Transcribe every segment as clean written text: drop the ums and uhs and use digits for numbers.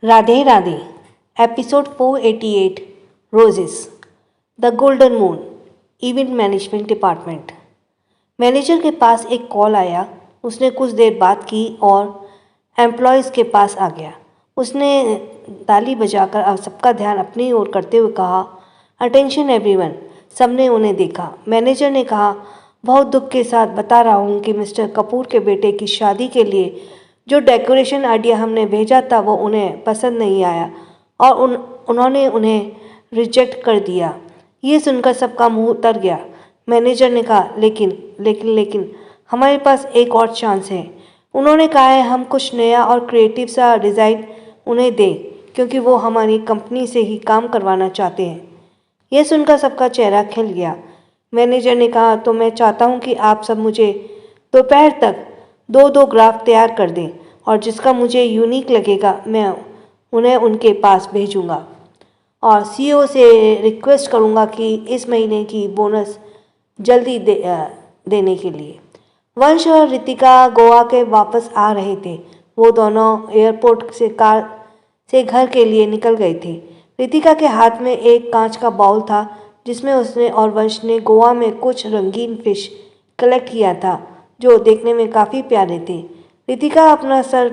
Radhe Radhe. Episode 488 roses the golden moon event management department. Manager के पास एक call आया। उसने कुछ देर बात की और एम्प्लॉयज़ के पास आ गया। उसने ताली बजाकर अब सबका ध्यान अपनी ओर करते हुए कहा, अटेंशन एवरीवन। सबने उन्हें देखा। मैनेजर ने कहा, बहुत दुख के साथ बता रहा हूँ कि मिस्टर कपूर के बेटे की शादी के लिए जो डेकोरेशन आइडिया हमने भेजा था वो उन्हें पसंद नहीं आया और उन्होंने उन्हें रिजेक्ट कर दिया। ये सुनकर सबका मुंह उतर गया। मैनेजर ने कहा, लेकिन हमारे पास एक और चांस है। उन्होंने कहा है हम कुछ नया और क्रिएटिव सा डिज़ाइन उन्हें दें क्योंकि वो हमारी कंपनी से ही काम करवाना चाहते हैं। यह सुनकर सबका चेहरा खिल गया। मैनेजर ने कहा, तो मैं चाहता हूँ कि आप सब मुझे दोपहर तक दो ग्राफ तैयार कर दें और जिसका मुझे यूनिक लगेगा मैं उन्हें उनके पास भेजूंगा और सीईओ से रिक्वेस्ट करूंगा कि इस महीने की बोनस जल्दी देने के लिए। वंश और रितिका गोवा के वापस आ रहे थे। वो दोनों एयरपोर्ट से कार से घर के लिए निकल गए थे। रितिका के हाथ में एक कांच का बाउल था जिसमें उसने और वंश ने गोवा में कुछ रंगीन फिश कलेक्ट किया था जो देखने में काफ़ी प्यारे थे। रितिका अपना सर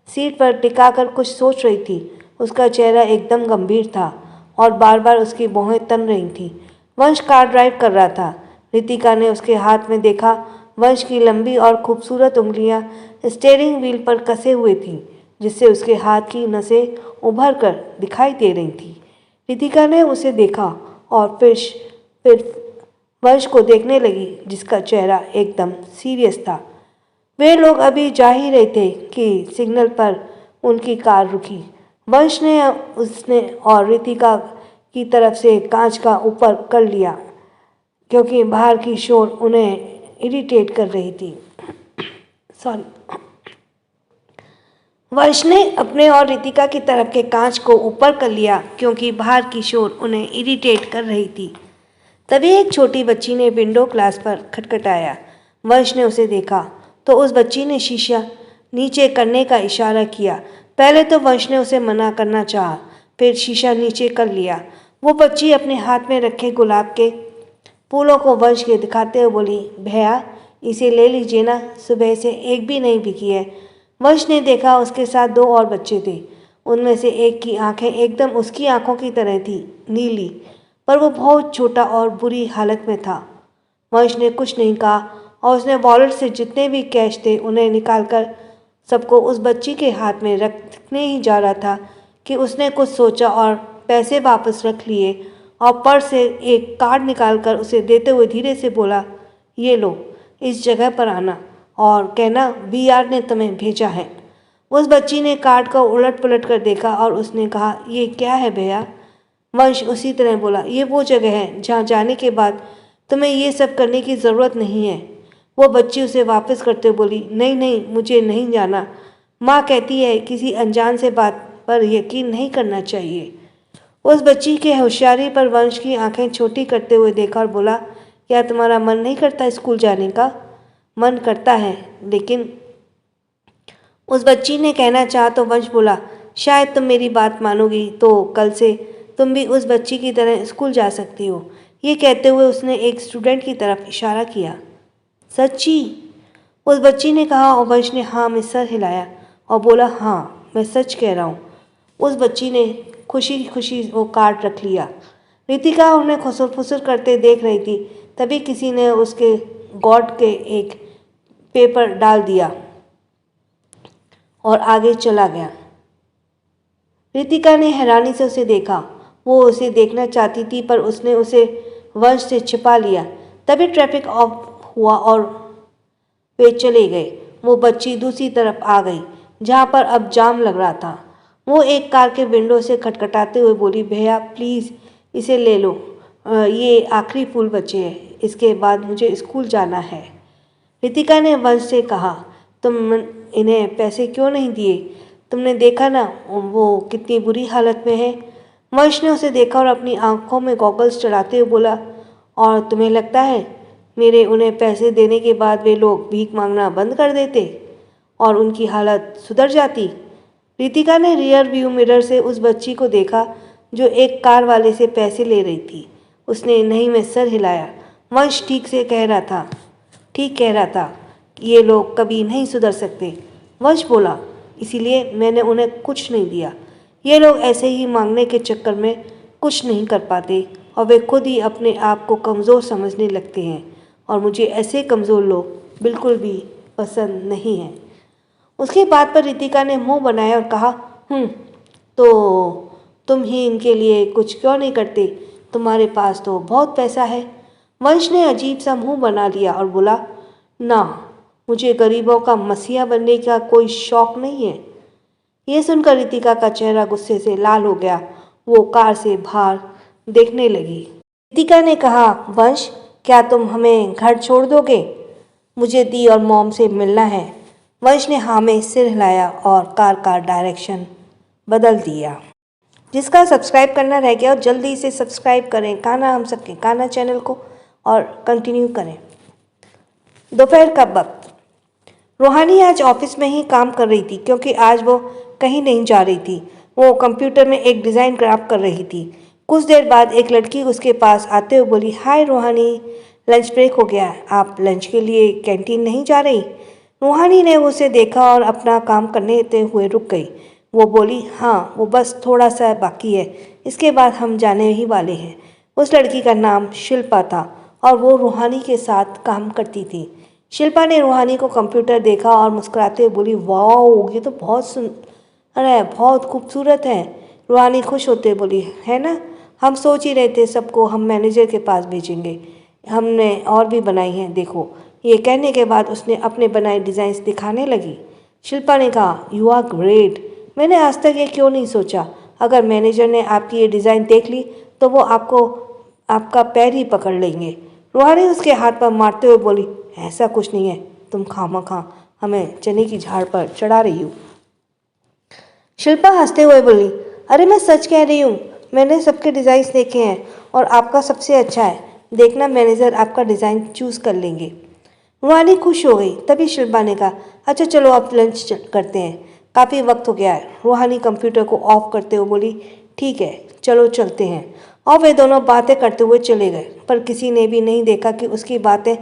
सीट पर टिकाकर कुछ सोच रही थी। उसका चेहरा एकदम गंभीर था और बार बार उसकी भौहें तन रही थीं। वंश कार ड्राइव कर रहा था। रितिका ने उसके हाथ में देखा। वंश की लंबी और खूबसूरत उंगलियां स्टीयरिंग व्हील पर कसे हुए थीं जिससे उसके हाथ की नसें उभर कर दिखाई दे रही थीं। रितिका ने उसे देखा और फिर वंश को देखने लगी जिसका चेहरा एकदम सीरियस था। वे लोग अभी जा ही रहे थे कि सिग्नल पर उनकी कार रुकी। वंश ने उसने और रितिका की तरफ से कांच का ऊपर कर लिया क्योंकि बाहर की शोर उन्हें इरिटेट कर रही थी। वंश ने अपने और रितिका की तरफ के कांच को ऊपर कर लिया क्योंकि बाहर की शोर उन्हें इरिटेट कर रही थी। तभी एक छोटी बच्ची ने विंडो ग्लास पर खटखटाया। वंश ने उसे देखा तो उस बच्ची ने शीशा नीचे करने का इशारा किया। पहले तो वंश ने उसे मना करना चाहा, फिर शीशा नीचे कर लिया। वो बच्ची अपने हाथ में रखे गुलाब के फूलों को वंश के दिखाते हुए बोली, भैया इसे ले लीजिए ना, सुबह से एक भी नहीं बिकी है। वंश ने देखा उसके साथ दो और बच्चे थे। उनमें से एक की आंखें एकदम उसकी आंखों की तरह थी, नीली, पर वो बहुत छोटा और बुरी हालत में था। वंश ने कुछ नहीं कहा और उसने वॉलेट से जितने भी कैश थे उन्हें निकालकर सबको उस बच्ची के हाथ में रखने ही जा रहा था कि उसने कुछ सोचा और पैसे वापस रख लिए और पर्स से एक कार्ड निकालकर उसे देते हुए धीरे से बोला, ये लो, इस जगह पर आना और कहना वीआर ने तुम्हें भेजा है। उस बच्ची ने कार्ड को उलट पुलट कर देखा और उसने कहा, ये क्या है भैया? वंश उसी तरह बोला, ये वो जगह है जहाँ जाने के बाद तुम्हें ये सब करने की ज़रूरत नहीं है। वो बच्ची उसे वापस करते बोली, नहीं मुझे नहीं जाना। माँ कहती है किसी अनजान से बात पर यकीन नहीं करना चाहिए। उस बच्ची के होशियारी पर वंश की आंखें छोटी करते हुए देखा और बोला, क्या तुम्हारा मन नहीं करता स्कूल जाने का? मन करता है, लेकिन उस बच्ची ने कहना चाहा तो वंश बोला, शायद तुम मेरी बात मानोगी तो कल से तुम भी उस बच्ची की तरह स्कूल जा सकती हो। ये कहते हुए उसने एक स्टूडेंट की तरफ इशारा किया। सच्ची? उस बच्ची ने कहा और वंश ने हाँ में सर हिलाया और बोला, हाँ मैं सच कह रहा हूँ। उस बच्ची ने खुशी खुशी वो कार्ड रख लिया। रितिका उन्हें खुसर फुसर करते देख रही थी। तभी किसी ने उसके गॉड के एक पेपर डाल दिया और आगे चला गया। रितिका ने हैरानी से उसे देखा। वो उसे देखना चाहती थी पर उसने उसे वंश से छिपा लिया। तभी ट्रैफिक ऑफ हुआ और वे चले गए। वो बच्ची दूसरी तरफ आ गई जहाँ पर अब जाम लग रहा था। वो एक कार के विंडो से खटखटाते हुए बोली, भैया प्लीज़ इसे ले लो, ये आखिरी फूल बचे हैं, इसके बाद मुझे स्कूल जाना है। रितिका ने वंश से कहा, तुम इन्हें पैसे क्यों नहीं दिए? तुमने देखा ना वो कितनी बुरी हालत में है। वंश ने उसे देखा और अपनी आंखों में गॉगल्स चढ़ाते हुए बोला, और तुम्हें लगता है मेरे उन्हें पैसे देने के बाद वे लोग भीख मांगना बंद कर देते और उनकी हालत सुधर जाती? रितिका ने रियर व्यू मिरर से उस बच्ची को देखा जो एक कार वाले से पैसे ले रही थी। उसने नहीं में सर हिलाया। वंश ठीक कह रहा था। ये लोग कभी नहीं सुधर सकते। वंश बोला, इसीलिए मैंने उन्हें कुछ नहीं दिया। ये लोग ऐसे ही मांगने के चक्कर में कुछ नहीं कर पाते और वे खुद ही अपने आप को कमज़ोर समझने लगते हैं, और मुझे ऐसे कमज़ोर लोग बिल्कुल भी पसंद नहीं हैं। उसकी बात पर रितिका ने मुंह बनाया और कहा, तो तुम ही इनके लिए कुछ क्यों नहीं करते? तुम्हारे पास तो बहुत पैसा है। वंश ने अजीब सा मुंह बना लिया और बोला, ना, मुझे गरीबों का मसीहा बनने का कोई शौक नहीं है। यह सुनकर रितिका का चेहरा गुस्से से लाल हो गया। वो कार से बाहर देखने लगी। रितिका ने कहा, वंश, क्या तुम हमें घर छोड़ दोगे? मुझे दी और मॉम से मिलना है। वंश ने हाँ में सिर हिलाया और कार का डायरेक्शन बदल दिया। जिसका सब्सक्राइब करना रह गया और जल्दी से सब्सक्राइब करें कान्हा हम सबके कान्हा चैनल को और कंटिन्यू करें। दोपहर का वक्त। रूहानी आज ऑफिस में ही काम कर रही थी क्योंकि आज वो कहीं नहीं जा रही थी। वो कंप्यूटर में एक डिज़ाइन क्राफ्ट कर रही थी। कुछ देर बाद एक लड़की उसके पास आते हुए बोली, हाय रूहानी, लंच ब्रेक हो गया, आप लंच के लिए कैंटीन नहीं जा रही? रूहानी ने उसे देखा और अपना काम करने हुए रुक गई। वो बोली, हाँ, वो बस थोड़ा सा बाकी है, इसके बाद हम जाने ही वाले हैं। उस लड़की का नाम शिल्पा था और वो रूहानी के साथ काम करती थी। शिल्पा ने रूहानी को कंप्यूटर देखा और मुस्कुराते हुए बोली, वाह, ये तो बहुत खूबसूरत है। रूहानी खुश होते बोली, है ना? हम सोच ही रहे थे सबको हम मैनेजर के पास भेजेंगे। हमने और भी बनाई हैं, देखो। ये कहने के बाद उसने अपने बनाए डिज़ाइंस दिखाने लगी। शिल्पा ने कहा, यू आर ग्रेट। मैंने आज तक ये क्यों नहीं सोचा? अगर मैनेजर ने आपकी ये डिज़ाइन देख ली तो वो आपका पैर ही पकड़ लेंगे। रूहानी उसके हाथ पर मारते हुए बोली, ऐसा कुछ नहीं है, तुम खामखा हमें चने की झाड़ पर चढ़ा रही हो। शिल्पा हंसते हुए बोली, अरे मैं सच कह रही हूँ, मैंने सबके डिज़ाइंस देखे हैं और आपका सबसे अच्छा है। देखना, मैनेजर आपका डिज़ाइन चूज़ कर लेंगे। रूहानी खुश हो गई। तभी शिल्पा ने कहा, अच्छा चलो अब लंच करते हैं, काफ़ी वक्त हो गया है। रूहानी कंप्यूटर को ऑफ करते हुए बोली, ठीक है, चलो चलते हैं। और वे दोनों बातें करते हुए चले गए, पर किसी ने भी नहीं देखा कि उसकी बातें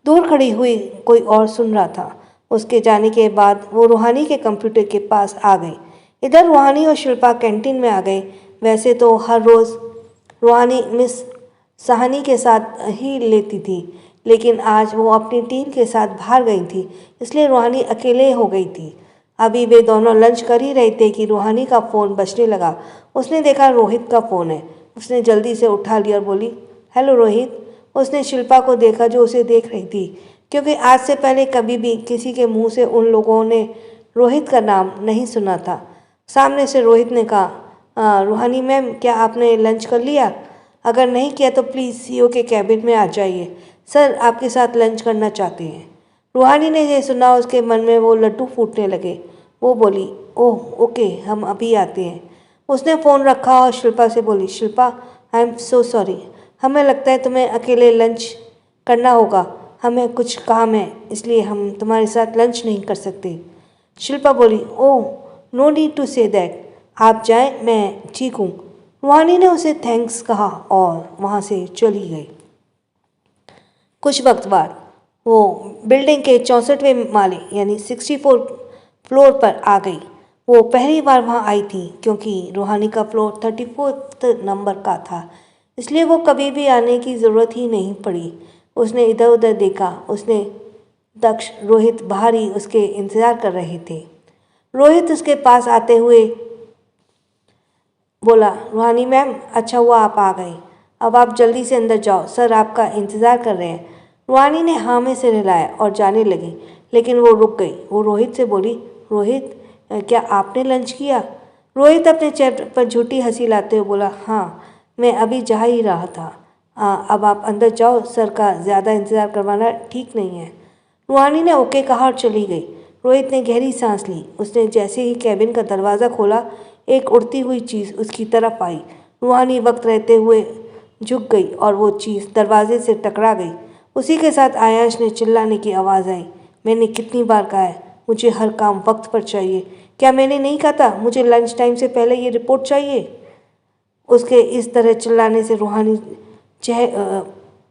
दूर खड़ी हुई कोई और सुन रहा था। उसके जाने के बाद वो रूहानी के कंप्यूटर के पास आ गई। इधर रूहानी और शिल्पा कैंटीन में आ गए। वैसे तो हर रोज़ रूहानी मिस साहनी के साथ ही लेती थी, लेकिन आज वो अपनी टीम के साथ बाहर गई थी, इसलिए रूहानी अकेले हो गई थी। अभी वे दोनों लंच कर ही रहे थे कि रूहानी का फ़ोन बजने लगा। उसने देखा रोहित का फ़ोन है। उसने जल्दी से उठा लिया और बोली, हेलो रोहित। उसने शिल्पा को देखा जो उसे देख रही थी, क्योंकि आज से पहले कभी भी किसी के मुंह से उन लोगों ने रोहित का नाम नहीं सुना था। सामने से रोहित ने कहा, रूहानी मैम, क्या आपने लंच कर लिया? अगर नहीं किया तो प्लीज़ सीईओ के कैबिन में आ जाइए, सर आपके साथ लंच करना चाहते हैं। रूहानी ने ये सुना, उसके मन में वो लड्डू फूटने लगे। वो बोली, ओह ओके, हम अभी आते हैं। उसने फ़ोन रखा और शिल्पा से बोली, Shilpa, I am so sorry, हमें लगता है तुम्हें अकेले लंच करना होगा। हमें कुछ काम है, इसलिए हम तुम्हारे साथ लंच नहीं कर सकते। शिल्पा बोली, oh no need to say that, आप जाएं, मैं ठीक हूँ। रूहानी ने उसे थैंक्स कहा और वहाँ से चली गई। कुछ वक्त बाद वो बिल्डिंग के 64वें माले यानी 64 फ्लोर पर आ गई। वो पहली बार वहाँ आई थी क्योंकि रूहानी का फ्लोर 34 नंबर का था, इसलिए वो कभी भी आने की ज़रूरत ही नहीं पड़ी। उसने इधर उधर देखा। उसने दक्ष, रोहित बाहर ही उसके इंतज़ार कर रहे थे। रोहित उसके पास आते हुए बोला, रूहानी मैम, अच्छा हुआ आप आ गई। अब आप जल्दी से अंदर जाओ, सर आपका इंतज़ार कर रहे हैं। रूहानी ने हाँ में सिर हिलाया और जाने लगी, लेकिन वो रुक गई। वो रोहित से बोली, रोहित, क्या आपने लंच किया? रोहित अपने चेहरे पर झूठी हंसी लाते हुए बोला, हाँ, मैं अभी जा ही रहा था। अब आप अंदर जाओ, सर का ज़्यादा इंतज़ार करवाना ठीक नहीं है। रूहानी ने ओके कहा और चली गई। रोहित ने गहरी सांस ली। उसने जैसे ही कैबिन का दरवाज़ा खोला, एक उड़ती हुई चीज़ उसकी तरफ आई। रूहानी वक्त रहते हुए झुक गई और वो चीज़ दरवाजे से टकरा गई। उसी के साथ आयांश ने चिल्लाने की आवाज़ आई, मैंने कितनी बार कहा है, मुझे हर काम वक्त पर चाहिए, क्या मैंने नहीं कहा था मुझे लंच टाइम से पहले ये रिपोर्ट चाहिए? उसके इस तरह चिल्लाने से रूहानी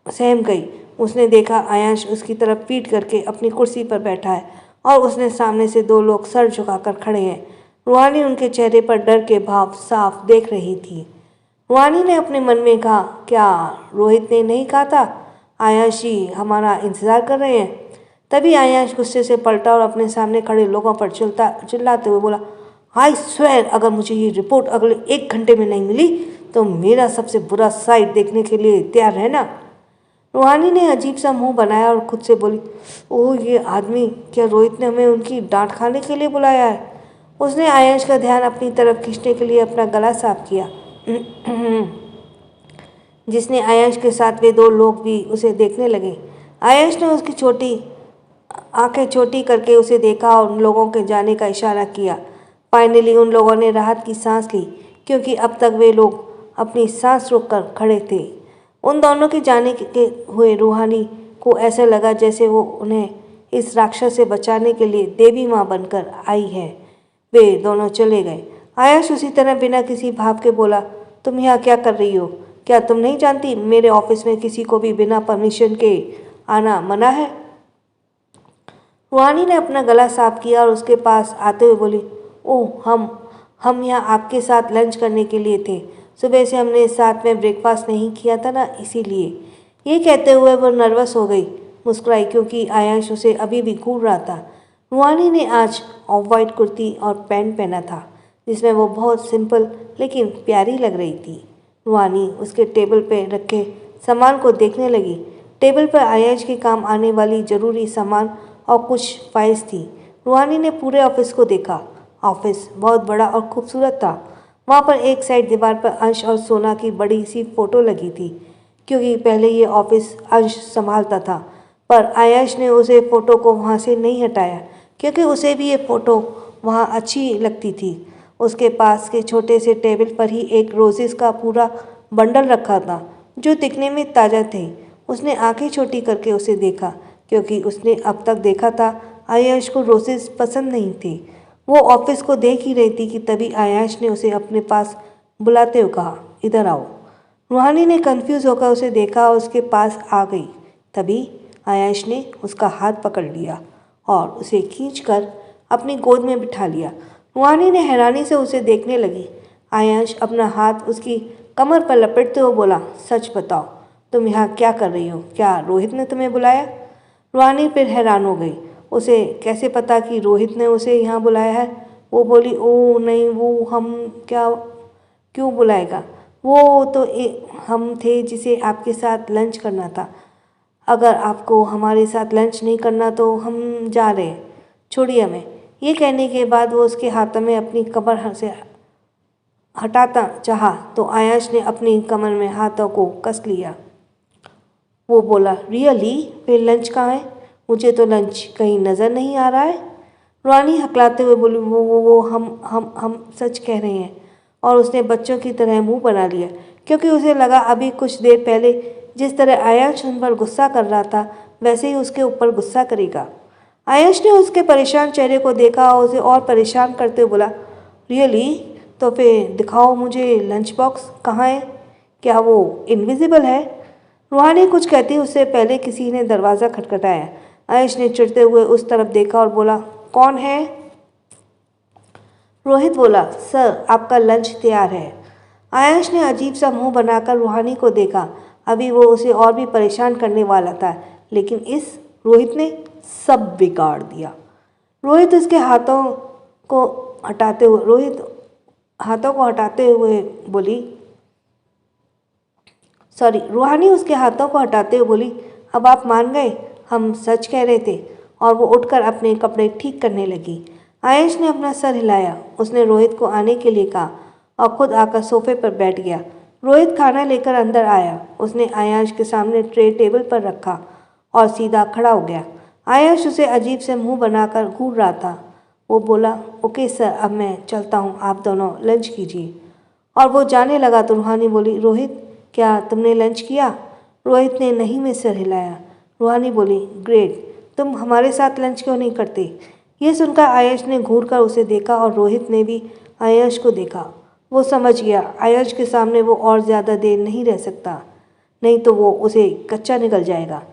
सहम गई। उसने देखा आयांश उसकी तरफ पीट करके अपनी कुर्सी पर बैठा है और उसने सामने से दो लोग सर झुकाकर खड़े हैं। रूहानी उनके चेहरे पर डर के भाव साफ देख रही थी। रूहानी ने अपने मन में कहा, क्या रोहित ने नहीं कहा था आयांश जी हमारा इंतज़ार कर रहे हैं? तभी आयांश गुस्से से पलटा और अपने सामने खड़े लोगों पर चिल्लाते हुए बोला, आई स्वेर अगर मुझे ये रिपोर्ट अगले 1 घंटे में नहीं मिली तो मेरा सबसे बुरा साइड देखने के लिए तैयार रहना। रूहानी ने अजीब सा मुंह बनाया और खुद से बोली, ओह ये आदमी, क्या रोहित ने हमें उनकी डांट खाने के लिए बुलाया है? उसने आयांश का ध्यान अपनी तरफ खींचने के लिए अपना गला साफ किया। जिसने आयांश के साथ वे दो लोग भी उसे देखने लगे। आयांश ने उसकी आंखें छोटी करके उसे देखा और उन लोगों के जाने का इशारा किया। फाइनली उन लोगों ने राहत की सांस ली, क्योंकि अब तक वे लोग अपनी सांस रोककर खड़े थे। उन दोनों के जाने के हुए रूहानी को ऐसा लगा जैसे वो उन्हें इस राक्षस से बचाने के लिए देवी माँ बनकर आई है। वे दोनों चले गए। आयश उसी तरह बिना किसी भाव के बोला, तुम यहाँ क्या कर रही हो? क्या तुम नहीं जानती मेरे ऑफिस में किसी को भी बिना परमिशन के आना मना है? रूहानी ने अपना गला साफ किया और उसके पास आते हुए बोली, ओह हम यहाँ आपके साथ लंच करने के लिए थे। सुबह से हमने साथ में ब्रेकफास्ट नहीं किया था ना, इसीलिए। ये कहते हुए वो नर्वस हो गई, मुस्कुराई, क्योंकि आयांश उसे अभी भी घूर रहा था। रूहानी ने आज ऑफ वाइट कुर्ती और पैंट पहना था, जिसमें वो बहुत सिंपल लेकिन प्यारी लग रही थी। रूहानी उसके टेबल पर रखे सामान को देखने लगी। टेबल पर आयांश के काम आने वाली ज़रूरी सामान और कुछ फाइल्स थी। रूहानी ने पूरे ऑफिस को देखा। ऑफिस बहुत बड़ा और खूबसूरत था। वहाँ पर एक साइड दीवार पर अंश और सोना की बड़ी सी फोटो लगी थी, क्योंकि पहले ये ऑफिस अंश संभालता था। पर आयश ने उसे फ़ोटो को वहाँ से नहीं हटाया, क्योंकि उसे भी ये फ़ोटो वहाँ अच्छी लगती थी। उसके पास के छोटे से टेबल पर ही एक रोजेस का पूरा बंडल रखा था, जो दिखने में ताज़ा थे। उसने आंखें छोटी करके उसे देखा, क्योंकि उसने अब तक देखा था आयश को रोजेस पसंद नहीं थे। वो ऑफिस को देख ही रही थी कि तभी आयश ने उसे अपने पास बुलाते हुए कहा, इधर आओ। रूहानी ने कंफ्यूज होकर उसे देखा और उसके पास आ गई। तभी आयश ने उसका हाथ पकड़ लिया और उसे खींचकर अपनी गोद में बिठा लिया। रूहानी ने हैरानी से उसे देखने लगी। आयश अपना हाथ उसकी कमर पर लपेटते हुए बोला, सच बताओ, तुम यहाँ क्या कर रही हो? क्या रोहित ने तुम्हें बुलाया? रूहानी फिर हैरान हो गई। उसे कैसे पता कि रोहित ने उसे यहाँ बुलाया है? वो बोली, ओह नहीं, वो हम क्या क्यों बुलाएगा? वो तो हम थे जिसे आपके साथ लंच करना था। अगर आपको हमारे साथ लंच नहीं करना तो हम जा रहे हैं, छोड़िए हमें। ये कहने के बाद वो उसके हाथों में अपनी कमर से हटाता चाहा तो आयश ने अपनी कमर में हाथों को कस लिया। वो बोला, रियली? फिर लंच कहाँ है? मुझे तो लंच कहीं नज़र नहीं आ रहा है। रानी हकलाते हुए बोली, वो हम सच कह रहे हैं। और उसने बच्चों की तरह मुंह बना लिया, क्योंकि उसे लगा अभी कुछ देर पहले जिस तरह आयश उन पर गुस्सा कर रहा था, वैसे ही उसके ऊपर गुस्सा करेगा। आयश ने उसके परेशान चेहरे को देखा और उसे और परेशान करते हुए बोला, रियली? तो फिर दिखाओ मुझे लंच बॉक्स कहाँ है? क्या वो इनविजिबल है? रूहानी कुछ कहती उससे पहले किसी ने दरवाज़ा खटखटाया। आयश ने चिढ़ते हुए उस तरफ देखा और बोला, कौन है? रोहित बोला, सर आपका लंच तैयार है। आयश ने अजीब सा मुंह बनाकर रूहानी को देखा। अभी वो उसे और भी परेशान करने वाला था, लेकिन इस रोहित ने सब बिगाड़ दिया। रोहित उसके हाथों को हटाते हुए बोली, रूहानी उसके हाथों को हटाते हुए बोली, अब आप मान गए, हम सच कह रहे थे। और वो उठकर अपने कपड़े ठीक करने लगी। आयश ने अपना सर हिलाया। उसने रोहित को आने के लिए कहा और खुद आकर सोफे पर बैठ गया। रोहित खाना लेकर अंदर आया। उसने आयश के सामने ट्रे टेबल पर रखा और सीधा खड़ा हो गया। आयश उसे अजीब से मुंह बनाकर घूर रहा था। वो बोला, ओके सर, अब मैं चलता हूँ, आप दोनों लंच कीजिए। और वो जाने लगा तो रूहानी बोली, रोहित क्या तुमने लंच किया? रोहित ने नहीं में सिर हिलाया। रूहानी बोली, ग्रेट, तुम हमारे साथ लंच क्यों नहीं करते? ये सुनकर आयश ने घूरकर उसे देखा और रोहित ने भी आयश को देखा। वो समझ गया आयश के सामने वो और ज़्यादा देर नहीं रह सकता, नहीं तो वो उसे कच्चा निकल जाएगा।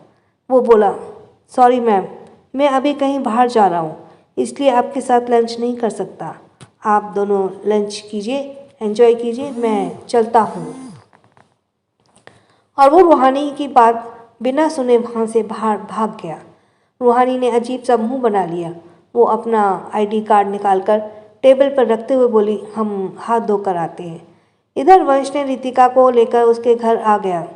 वो बोला, सॉरी मैम, मैं अभी कहीं बाहर जा रहा हूँ, इसलिए आपके साथ लंच नहीं कर सकता। आप दोनों लंच कीजिए, एंजॉय कीजिए, मैं चलता हूँ। और वो रूहानी की बात बिना सुने वहाँ से बाहर भाग गया। रूहानी ने अजीब सा मुंह बना लिया। वो अपना आईडी कार्ड निकालकर टेबल पर रखते हुए बोली, हम हाथ धोकर आते हैं। इधर वंश ने रितिका को लेकर उसके घर आ गया।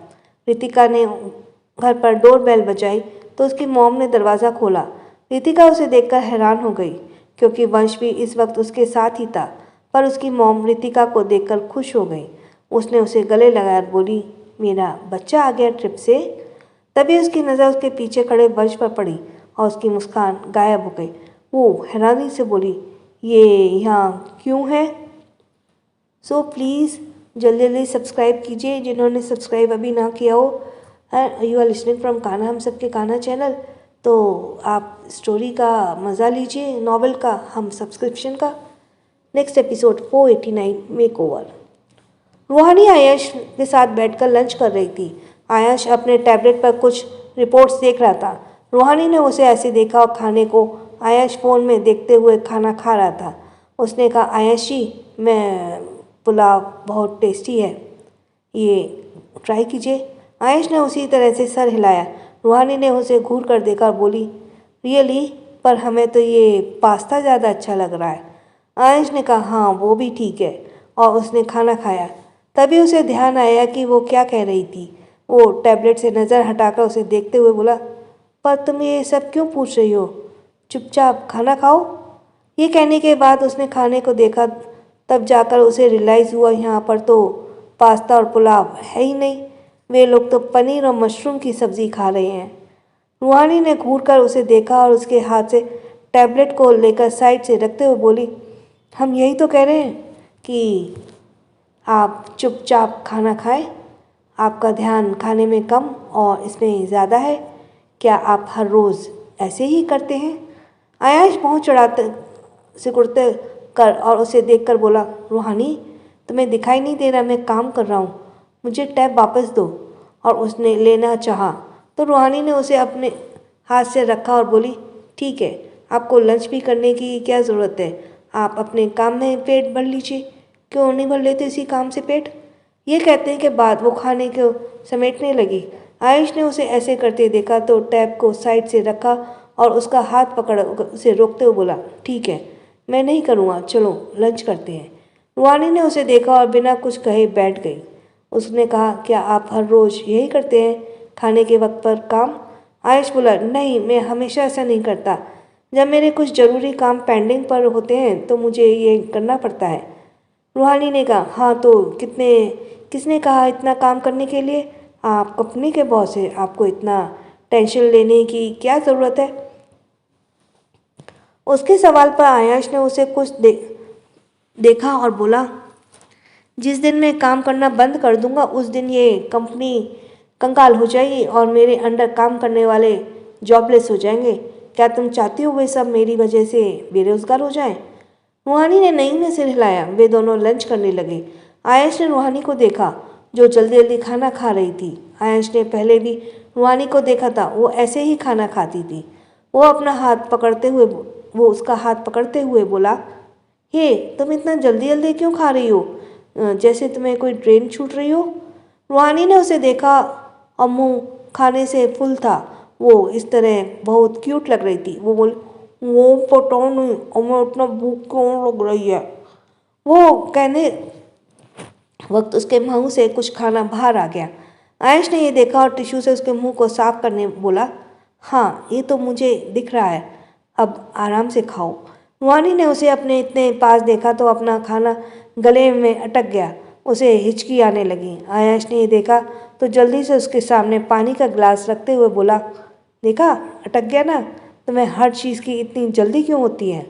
रितिका ने घर पर डोरबेल बजाई तो उसकी मॉम ने दरवाज़ा खोला। रितिका उसे देखकर हैरान हो गई, क्योंकि वंश भी इस वक्त उसके साथ ही था, पर उसकी मॉम रितिका को देखकर खुश हो गई। उसने उसे गले लगाया और बोली, मेरा बच्चा आ गया ट्रिप से। तभी उसकी नज़र उसके पीछे खड़े वंश पर पड़ी और उसकी मुस्कान गायब हो गई। वो हैरानी से बोली, ये यहाँ क्यों है? सो प्लीज़ जल्दी जल्दी सब्सक्राइब कीजिए जिन्होंने सब्सक्राइब अभी ना किया हो। You are listening from Kanha हम सबके कान्हा चैनल। तो आप स्टोरी का मज़ा लीजिए, नॉवेल का, हम सब्सक्रिप्शन का। Next episode 489 makeover. रूहानी आयश के साथ बैठकर लंच कर रही थी। आयश अपने टैबलेट पर कुछ रिपोर्ट्स देख रहा था। रूहानी ने उसे ऐसे देखा और खाने को आयश फ़ोन में देखते हुए खाना खा रहा था। उसने कहा, आयश जी, मैं पुलाव बहुत टेस्टी है, ये ट्राई कीजिए। आयश ने उसी तरह से सर हिलाया। रूहानी ने उसे घूर कर देखा और बोली, रियली, पर हमें तो ये पास्ता ज़्यादा अच्छा लग रहा है। आयश ने कहा, हाँ वो भी ठीक है, और उसने खाना खाया। तभी उसे ध्यान आया कि वो क्या कह रही थी। वो टैबलेट से नज़र हटाकर उसे देखते हुए बोला, पर तुम ये सब क्यों पूछ रही हो? चुपचाप खाना खाओ। ये कहने के बाद उसने खाने को देखा, तब जाकर उसे रियलाइज़ हुआ यहाँ पर तो पास्ता और पुलाव है ही नहीं। वे लोग तो पनीर और मशरूम की सब्ज़ी खा रहे हैं। रूहानी ने घूरकर उसे देखा और उसके हाथ से टैबलेट को लेकर साइड से रखते हुए बोली, हम यही तो कह रहे हैं कि आप चुपचाप खाना खाएं। आपका ध्यान खाने में कम और इसमें ज़्यादा है। क्या आप हर रोज़ ऐसे ही करते हैं? आयश पहुँच चढ़ाते सिकुड़ते कर और उसे देखकर बोला, रूहानी, तुम्हें दिखाई नहीं दे रहा मैं काम कर रहा हूँ, मुझे टैब वापस दो। और उसने लेना चाहा तो रूहानी ने उसे अपने हाथ से रखा और बोली, ठीक है, आपको लंच भी करने की क्या ज़रूरत है? आप अपने काम में पेट भर लीजिए। क्यों नहीं भर लेते इसी काम से पेट? ये कहने के बाद वो खाने को समेटने लगी। आयुष ने उसे ऐसे करते देखा तो टैब को साइड से रखा और उसका हाथ पकड़ उसे रोकते हुए बोला, ठीक है, मैं नहीं करूँगा, चलो लंच करते हैं। रूहानी ने उसे देखा और बिना कुछ कहे बैठ गई। उसने कहा, क्या आप हर रोज़ यही करते हैं, खाने के वक्त पर काम? आयुष बोला, नहीं, मैं हमेशा ऐसा नहीं करता। जब मेरे कुछ ज़रूरी काम पेंडिंग पर होते हैं तो मुझे ये करना पड़ता है। रूहानी ने कहा, हाँ तो किसने कहा इतना काम करने के लिए? आप कंपनी के बॉस हैं, आपको इतना टेंशन लेने की क्या ज़रूरत है? उसके सवाल पर आयुष ने उसे कुछ देखा और बोला, जिस दिन मैं काम करना बंद कर दूंगा उस दिन ये कंपनी कंगाल हो जाएगी और मेरे अंडर काम करने वाले जॉबलेस हो जाएंगे। क्या तुम चाहती हो वे सब मेरी वजह से बेरोजगार हो जाएं? रूहानी ने नहीं में सिर हिलाया। वे दोनों लंच करने लगे। आयश ने रूहानी को देखा जो जल्दी जल्दी खाना खा रही थी। आयश ने पहले भी रूहानी को देखा था, वो ऐसे ही खाना खाती थी। वो उसका हाथ पकड़ते हुए बोला, हे, तुम इतना जल्दी जल्दी क्यों खा रही हो, जैसे तुम्हें कोई ट्रेन छूट रही हो? रूहानी ने उसे देखा और मुंह खाने से फुल था। वो इस तरह बहुत क्यूट लग रही थी। वो बोली, वो पता नहीं हमें इतना भूख क्यों लग रही है। वो कहने वक्त उसके मुंह से कुछ खाना बाहर आ गया। आयुष ने ये देखा और टिश्यू से उसके मुंह को साफ करने बोला, हाँ ये तो मुझे दिख रहा है, अब आराम से खाओ। रूहानी ने उसे अपने इतने पास देखा तो अपना खाना गले में अटक गया। उसे हिचकी आने लगी। आयुष ने ये देखा तो जल्दी से उसके सामने पानी का गिलास रखते हुए बोला, देखा अटक गया ना, तुम्हें हर चीज़ की इतनी जल्दी क्यों होती है?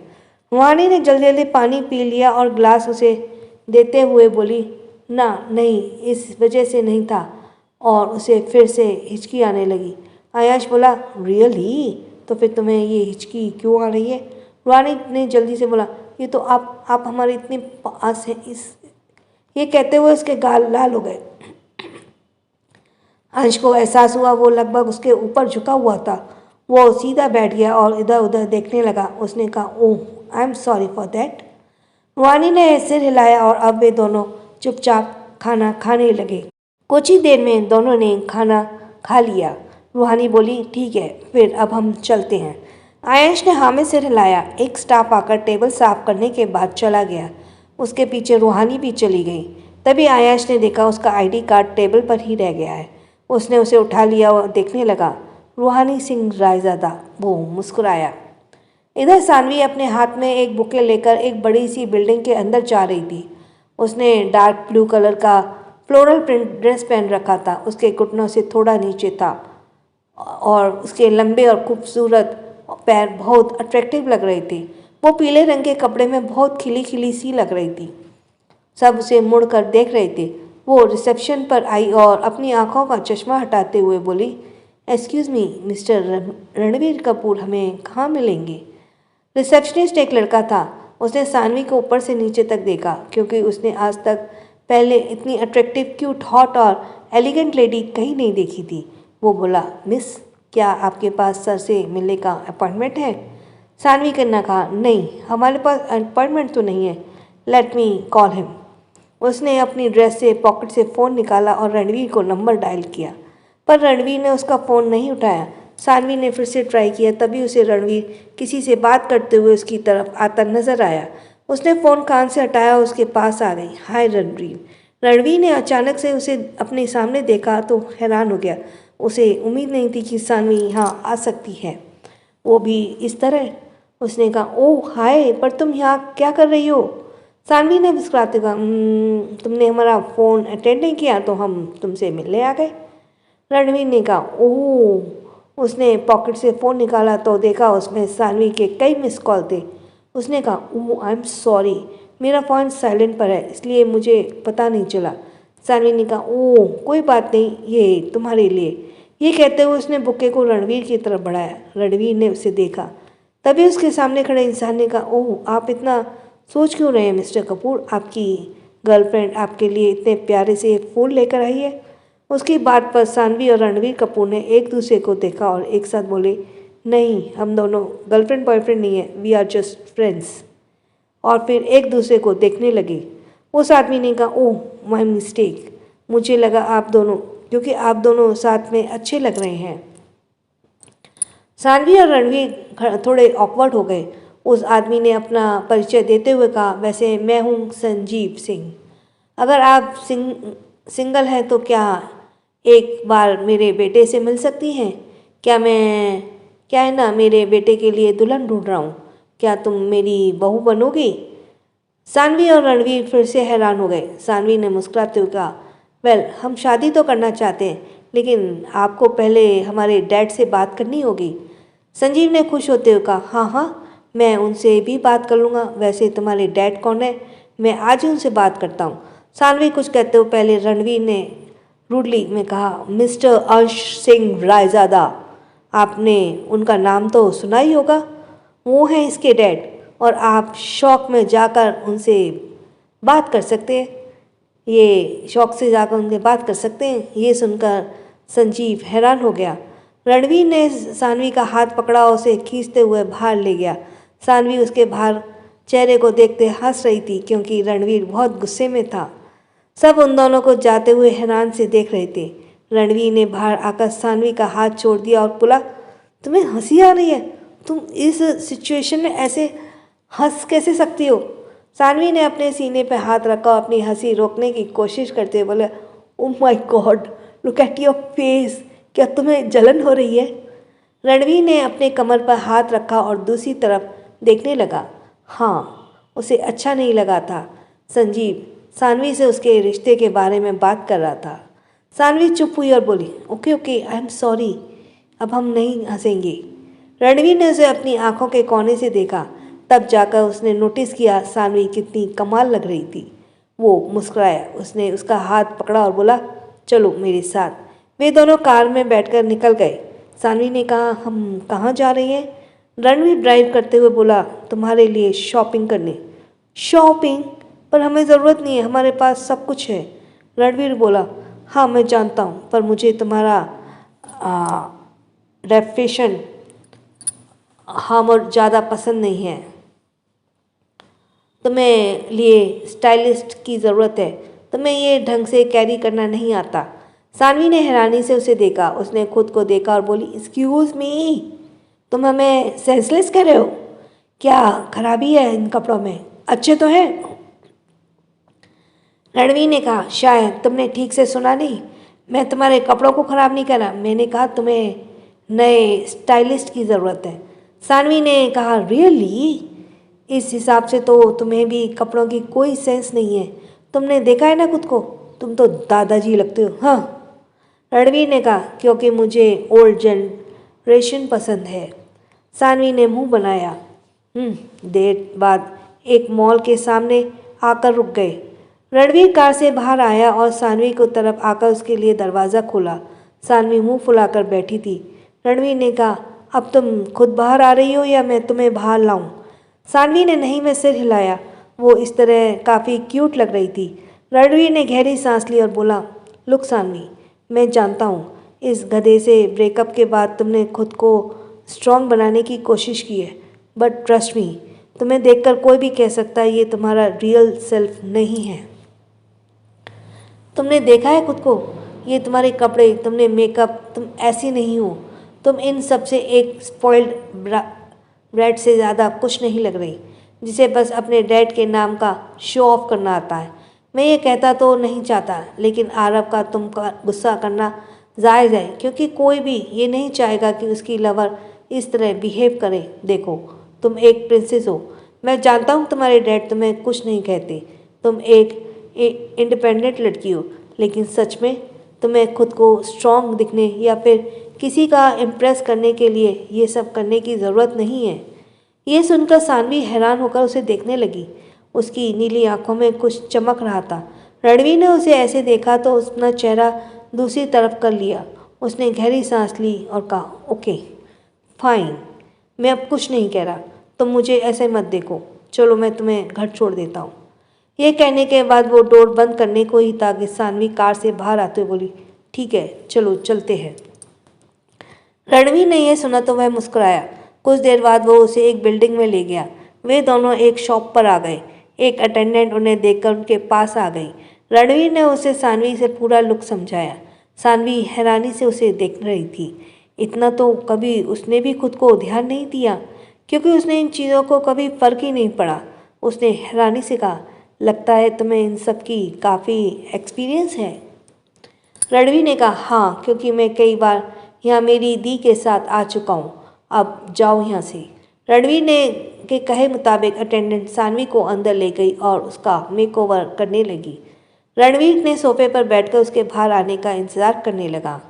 रूहानी ने जल्दी जल्दी पानी पी लिया और गिलास उसे देते हुए बोली, ना नहीं, इस वजह से नहीं था। और उसे फिर से हिचकी आने लगी। आयुष बोला, रियली? तो फिर तुम्हें ये हिचकी क्यों आ रही है? रूहानी ने जल्दी से बोला, ये तो आप हमारे इतने पास हैं। ये कहते हुए उसके गाल लाल हो गए। अंश को एहसास हुआ वो लगभग उसके ऊपर झुका हुआ था। वो सीधा बैठ गया और इधर उधर देखने लगा। उसने कहा, oh, I am sorry for that. Ruhani ने सिर हिलाया और अब वे दोनों चुपचाप खाना खाने लगे। कुछ ही देर में दोनों ने खाना खा लिया। रूहानी बोली, ठीक है, फिर अब हम चलते हैं। आयंश ने हाँ में सिर हिलाया। एक स्टाफ आकर टेबल साफ करने के बाद चला गया। उसके पीछे रूहानी भी चली गई। तभी आयंश ने देखा उसका आईडी कार्ड टेबल पर ही रह गया है। उसने उसे उठा लिया और देखने लगा। रूहानी सिंह रायजादा। वो मुस्कुराया। इधर सानवी अपने हाथ में एक बुके लेकर एक बड़ी सी बिल्डिंग के अंदर जा रही थी। उसने डार्क ब्लू कलर का फ्लोरल प्रिंट ड्रेस पहन रखा था। उसके घुटनों से थोड़ा नीचे था और उसके लंबे और खूबसूरत पैर बहुत अट्रैक्टिव लग रहे थे। वो पीले रंग के कपड़े में बहुत खिली खिली सी लग रही थी। सब उसे मुड़ कर देख रहे थे। वो रिसेप्शन पर आई और अपनी आंखों का चश्मा हटाते हुए बोली, excuse me mister Ranveer Kapoor हमें कहाँ मिलेंगे? रिसेप्शनिस्ट एक लड़का था। उसने सानवी को ऊपर से नीचे तक देखा, क्योंकि उसने आज तक पहले इतनी अट्रैक्टिव, क्यूट, हॉट और एलिगेंट लेडी कहीं नहीं देखी थी। वो बोला, मिस, क्या आपके पास सर से मिलने का अपॉइंटमेंट है? सानवी ने कहा, नहीं, हमारे पास अपॉइंटमेंट तो नहीं है। Let me call him. उसने अपनी ड्रेस से पॉकेट से फ़ोन निकाला और रणवीर को नंबर डायल किया, पर रणवीर ने उसका फ़ोन नहीं उठाया। सानवी ने फिर से ट्राई किया, तभी उसे रणवीर किसी से बात करते हुए उसकी तरफ आता नजर आया। उसने फ़ोन कान से हटाया और उसके पास आ गई। हाय रणवीर। रणवीर ने अचानक से उसे अपने सामने देखा तो हैरान हो गया। उसे उम्मीद नहीं थी कि सानवी यहाँ आ सकती है, वो भी इस तरह। उसने कहा, ओह हाय, पर तुम यहाँ क्या कर रही हो? सानवी ने मुस्कुराते कहा, तुमने हमारा फ़ोन अटेंड नहीं किया तो हम तुमसे मिलने आ गए। रणवीर ने कहा, ओह। उसने पॉकेट से फ़ोन निकाला तो देखा उसमें सानवी के कई मिस कॉल थे। उसने कहा, ओह आई एम सॉरी, मेरा फ़ोन साइलेंट पर है, इसलिए मुझे पता नहीं चला। सानवी ने कहा, ओह कोई बात नहीं, ये तुम्हारे लिए। ये कहते हुए उसने बुक्के को रणवीर की तरफ बढ़ाया। रणवीर ने उसे देखा। तभी उसके सामने खड़े इंसान ने कहा, ओह आप इतना सोच क्यों रहे हैं मिस्टर कपूर? आपकी गर्लफ्रेंड आपके लिए इतने प्यारे से फूल लेकर आई है। उसकी बात पर सानवी और रणवीर कपूर ने एक दूसरे को देखा और एक साथ बोले, नहीं, हम दोनों गर्लफ्रेंड बॉयफ्रेंड नहीं है, वी आर जस्ट फ्रेंड्स। और फिर एक दूसरे को देखने लगे। उस आदमी ने कहा, ओह माय मिस्टेक, मुझे लगा आप दोनों, क्योंकि आप दोनों साथ में अच्छे लग रहे हैं। सानवी और रणवीर थोड़े ऑकवर्ड हो गए। उस आदमी ने अपना परिचय देते हुए कहा, वैसे मैं हूँ संजीव सिंह। अगर आप सिंगल हैं तो क्या एक बार मेरे बेटे से मिल सकती हैं? क्या है ना, मेरे बेटे के लिए दुल्हन ढूंढ रहा हूँ, क्या तुम मेरी बहू बनोगी? सानवी और रणवीर फिर से हैरान हो गए। सानवी ने मुस्कुराते हुए कहा, वेल, हम शादी तो करना चाहते हैं, लेकिन आपको पहले हमारे डैड से बात करनी होगी। संजीव ने खुश होते हुए कहा, हाँ हाँ, मैं उनसे भी बात कर लूँगा। वैसे तुम्हारे डैड कौन है? मैं आज ही उनसे बात करता हूँ। सानवी कुछ कहते हुए पहले रणवीर ने रूडली में कहा, मिस्टर अंश सिंह रायजादा। आपने उनका नाम तो सुना ही होगा, वो हैं इसके डैड, और आप शौक में जाकर उनसे बात कर सकते हैं। ये शौक से जाकर उनसे बात कर सकते हैं। ये सुनकर संजीव हैरान हो गया। रणवीर ने सानवी का हाथ पकड़ा और उसे खींचते हुए बाहर ले गया। सानवी उसके बाहर चेहरे को देखते हंस रही थी, क्योंकि रणवीर बहुत गुस्से में था। सब उन दोनों को जाते हुए हैरान से देख रहे थे। रणवीर ने बाहर आकर सानवी का हाथ छोड़ दिया और बोला, तुम्हें हंसी आ रही है? तुम इस सिचुएशन में ऐसे हंस कैसे सकती हो? सानवी ने अपने सीने पर हाथ रखा और अपनी हंसी रोकने की कोशिश करते हुए बोला, oh my God, look at your face, क्या तुम्हें जलन हो रही है? रणवीर ने अपने कमर पर हाथ रखा और दूसरी तरफ देखने लगा। हाँ, उसे अच्छा नहीं लगा था। संजीव सानवी से उसके रिश्ते के बारे में बात कर रहा था। सानवी चुप हुई और बोली, okay okay, I am sorry, अब हम नहीं हंसेंगे। रणवीर ने उसे अपनी आंखों के कोने से देखा। तब जाकर उसने नोटिस किया सानवी कितनी कमाल लग रही थी। वो मुस्कुराया। उसने उसका हाथ पकड़ा और बोला, चलो मेरे साथ। वे दोनों कार में बैठकर निकल गए। सानवी ने कहा, हम कहाँ जा रही हैं? रणवीर ड्राइव करते हुए बोला, तुम्हारे लिए शॉपिंग करने। शॉपिंग? पर हमें ज़रूरत नहीं है, हमारे पास सब कुछ है। रणवीर बोला, हाँ मैं जानता हूँ, पर मुझे तुम्हारा रेपुटेशन हम और ज़्यादा पसंद नहीं है। तुम्हें लिए स्टाइलिस्ट की ज़रूरत है, तुम्हें ये ढंग से कैरी करना नहीं आता। सानवी ने हैरानी से उसे देखा। उसने खुद को देखा और बोली, एक्सक्यूज़ मी, तुम हमें सेंसलेस कह रहे हो? क्या खराबी है इन कपड़ों में? अच्छे तो हैं। रणवीर ने कहा, शायद तुमने ठीक से सुना नहीं, मैं तुम्हारे कपड़ों को ख़राब नहीं करा, मैंने कहा तुम्हें नए स्टाइलिस्ट की ज़रूरत है। सानवी ने कहा, रियली? इस हिसाब से तो तुम्हें भी कपड़ों की कोई सेंस नहीं है। तुमने देखा है ना खुद को, तुम तो दादाजी लगते हो। हाँ, रणवीर ने कहा, क्योंकि मुझे ओल्ड जनरेशन पसंद है। सानवी ने मुंह बनाया। देर बाद एक मॉल के सामने आकर रुक गए। रणवीर कार से बाहर आया और सानवी को तरफ आकर उसके लिए दरवाज़ा खोला। सानवी मुंह फुलाकर बैठी थी। रणवीर ने कहा, अब तुम खुद बाहर आ रही हो या मैं तुम्हें बाहर लाऊं? सानवी ने नहीं में सिर हिलाया। वो इस तरह काफ़ी क्यूट लग रही थी। रणवीर ने गहरी सांस ली और बोला, लुक सानवी, मैं जानता हूँ इस गधे से ब्रेकअप के बाद तुमने खुद को स्ट्रॉन्ग बनाने की कोशिश की है, बट ट्रस्ट मी, तुम्हें देखकर कोई भी कह सकता है ये तुम्हारा रियल सेल्फ नहीं है। तुमने देखा है खुद को, ये तुम्हारे कपड़े, तुमने मेकअप, तुम ऐसी नहीं हो। तुम इन सब से एक स्पॉइल्ड ब्रेड से ज़्यादा कुछ नहीं लग रही, जिसे बस अपने डैड के नाम का शो ऑफ करना आता है। मैं ये कहता तो नहीं चाहता, लेकिन आरव का तुम का गुस्सा करना जायज़ है, क्योंकि कोई भी ये नहीं चाहेगा कि उसकी लवर इस तरह बिहेव करे। देखो, तुम एक प्रिंसेस हो। मैं जानता हूँ तुम्हारे डैड तुम्हें कुछ नहीं कहते, तुम एक इंडिपेंडेंट लड़की हो, लेकिन सच में तुम्हें खुद को स्ट्रॉन्ग दिखने या फिर किसी का इम्प्रेस करने के लिए ये सब करने की ज़रूरत नहीं है। ये सुनकर सानवी हैरान होकर उसे देखने लगी। उसकी नीली आंखों में कुछ चमक रहा था। रणवीर ने उसे ऐसे देखा तो अपना चेहरा दूसरी तरफ कर लिया। उसने गहरी सांस ली और कहा, ओके फाइन, मैं अब कुछ नहीं कह रहा, तुम मुझे ऐसे मत देखो, चलो मैं तुम्हें घर छोड़ देता हूँ। ये कहने के बाद वो डोर बंद करने को ही था कि सानवी कार से बाहर आते हुए बोली, ठीक है चलो चलते हैं। रणवीर ने यह सुना तो वह मुस्कुराया। कुछ देर बाद वो उसे एक बिल्डिंग में ले गया। वे दोनों एक शॉप पर आ गए। एक अटेंडेंट उन्हें देखकर उनके पास आ गई। रणवीर ने उसे सानवी से पूरा लुक समझाया। सानवी हैरानी से उसे देख रही थी। इतना तो कभी उसने भी खुद को ध्यान नहीं दिया, क्योंकि उसने इन चीज़ों को कभी फ़र्क ही नहीं पड़ा। उसने हैरानी से कहा, लगता है तुम्हें इन सब की काफ़ी एक्सपीरियंस है। रणवीर ने कहा, हाँ, क्योंकि मैं कई बार यहाँ मेरी दी के साथ आ चुका हूँ, अब जाओ यहाँ से। रणवीर ने के कहे मुताबिक अटेंडेंट सानवी को अंदर ले गई और उसका मेकओवर करने लगी। रणवीर ने सोफे पर बैठकर उसके बाहर आने का इंतज़ार करने लगा।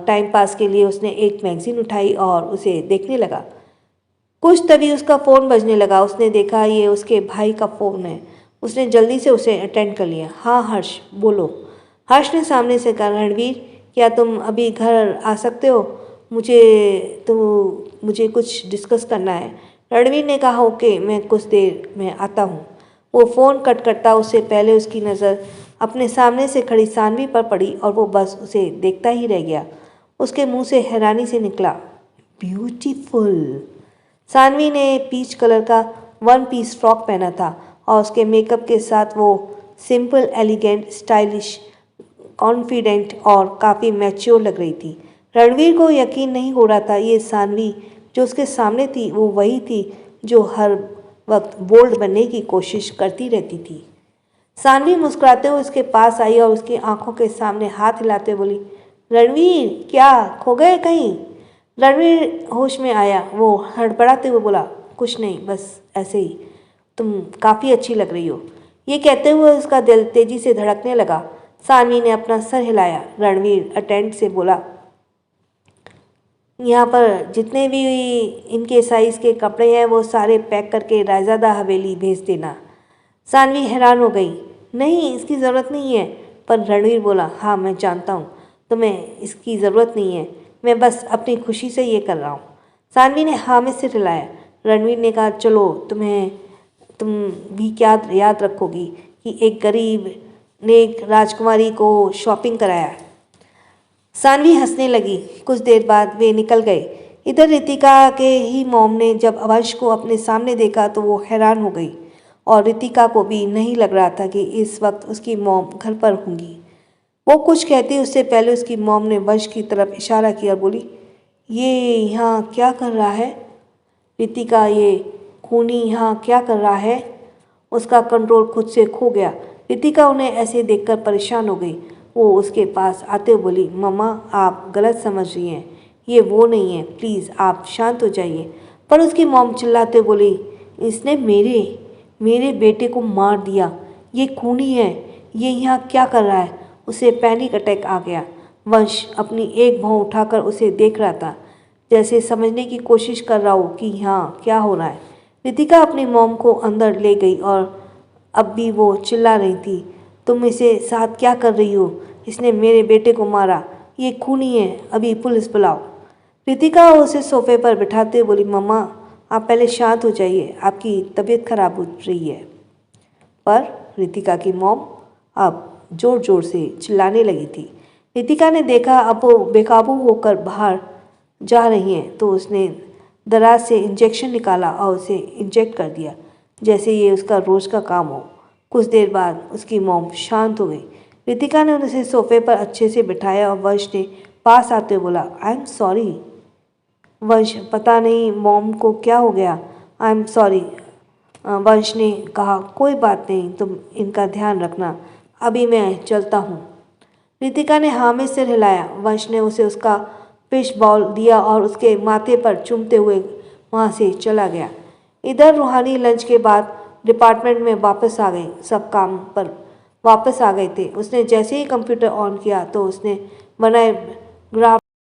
टाइम पास के लिए उसने एक मैगज़ीन उठाई और उसे देखने लगा। कुछ तभी उसका फ़ोन बजने लगा। उसने देखा ये उसके भाई का फ़ोन है। उसने जल्दी से उसे अटेंड कर लिया। हाँ हर्ष, बोलो। हर्ष ने सामने से कहा, रणवीर, क्या तुम अभी घर आ सकते हो? मुझे कुछ डिस्कस करना है। रणवीर ने कहा, ओके, मैं कुछ देर में आता हूँ। वो फ़ोन कट करता उससे पहले उसकी नज़र अपने सामने से खड़ी सानवी पर पड़ी और वो बस उसे देखता ही रह गया। उसके मुंह से हैरानी से निकला, ब्यूटीफुल। सानवी ने पीच कलर का वन पीस फ्रॉक पहना था और उसके मेकअप के साथ वो सिंपल, एलिगेंट, स्टाइलिश, कॉन्फिडेंट और काफ़ी मैच्योर लग रही थी। रणवीर को यकीन नहीं हो रहा था ये सानवी जो उसके सामने थी वो वही थी जो हर वक्त बोल्ड बनने की कोशिश करती रहती थी। सानवी मुस्कुराते हुए उसके पास आई और उसकी आंखों के सामने हाथ हिलाते बोली, रणवीर, क्या खो गए कहीं? रणवीर होश में आया। वो हड़बड़ाते हुए बोला, कुछ नहीं, बस ऐसे ही, तुम काफ़ी अच्छी लग रही हो। ये कहते हुए उसका दिल तेजी से धड़कने लगा। सानवी ने अपना सर हिलाया। रणवीर अटेंडेंट से बोला, यहाँ पर जितने भी इनके साइज़ के कपड़े हैं वो सारे पैक करके रायज़ादा हवेली भेज देना। सानवी हैरान हो गई। नहीं, इसकी ज़रूरत नहीं है। पर रणवीर बोला, हाँ मैं जानता हूँ तुम्हें इसकी ज़रूरत नहीं है, मैं बस अपनी खुशी से ये कर रहा हूँ। सानवी ने हाँ में सिर हिलाया। रणवीर ने कहा, चलो तुम भी क्या याद रखोगी कि एक गरीब नेक राजकुमारी को शॉपिंग कराया। सानवी हंसने लगी। कुछ देर बाद वे निकल गए। इधर रितिका के ही मॉम ने जब वंश को अपने सामने देखा तो वो हैरान हो गई और रितिका को भी नहीं लग रहा था कि इस वक्त उसकी मॉम घर पर होंगी। वो कुछ कहती उससे पहले उसकी मॉम ने वंश की तरफ इशारा किया और बोली, ये यहाँ क्या कर रहा है? रितिका, ये खूनी यहाँ क्या कर रहा है? उसका कंट्रोल खुद से खो गया। रितिका उन्हें ऐसे देखकर परेशान हो गई। वो उसके पास आते हुए बोली, मम्मा आप गलत समझ रही हैं, ये वो नहीं है, प्लीज़ आप शांत हो जाइए। पर उसकी मॉम चिल्लाते बोली, इसने मेरे बेटे को मार दिया, ये खूनी है, ये यहाँ क्या कर रहा है? उसे पैनिक अटैक आ गया। वंश अपनी एक भौं उठाकर उसे देख रहा था, जैसे समझने की कोशिश कर रहा हो कि यहाँ क्या हो रहा है। रितिका अपनी मॉम को अंदर ले गई और अब भी वो चिल्ला रही थी, तुम इसे साथ क्या कर रही हो? इसने मेरे बेटे को मारा, ये खूनी है, अभी पुलिस बुलाओ। रितिका उसे सोफे पर बिठाते बोली, मम्मा आप पहले शांत हो जाइए, आपकी तबीयत खराब हो रही है। पर रितिका की मॉम अब जोर जोर से चिल्लाने लगी थी। रितिका ने देखा अब वो बेकाबू होकर बाहर जा रही हैं तो उसने दराज से इंजेक्शन निकाला और उसे इंजेक्ट कर दिया, जैसे ये उसका रोज़ का काम हो। कुछ देर बाद उसकी मॉम शांत हो गई। रितिका ने उसे सोफे पर अच्छे से बिठाया और वंश ने पास आते हुए बोला, आई एम सॉरी। वंश, पता नहीं मॉम को क्या हो गया, आई एम सॉरी। वंश ने कहा, कोई बात नहीं, तुम इनका ध्यान रखना, अभी मैं चलता हूँ। रितिका ने हाँ में सिर हिलाया। वंश ने उसे उसका फिश बॉल दिया और उसके माथे पर चूमते हुए वहाँ से चला गया। इधर रूहानी लंच के बाद डिपार्टमेंट में वापस आ गई। सब काम पर वापस आ गए थे। उसने जैसे ही कंप्यूटर ऑन किया तो उसने बनाए ग्राफ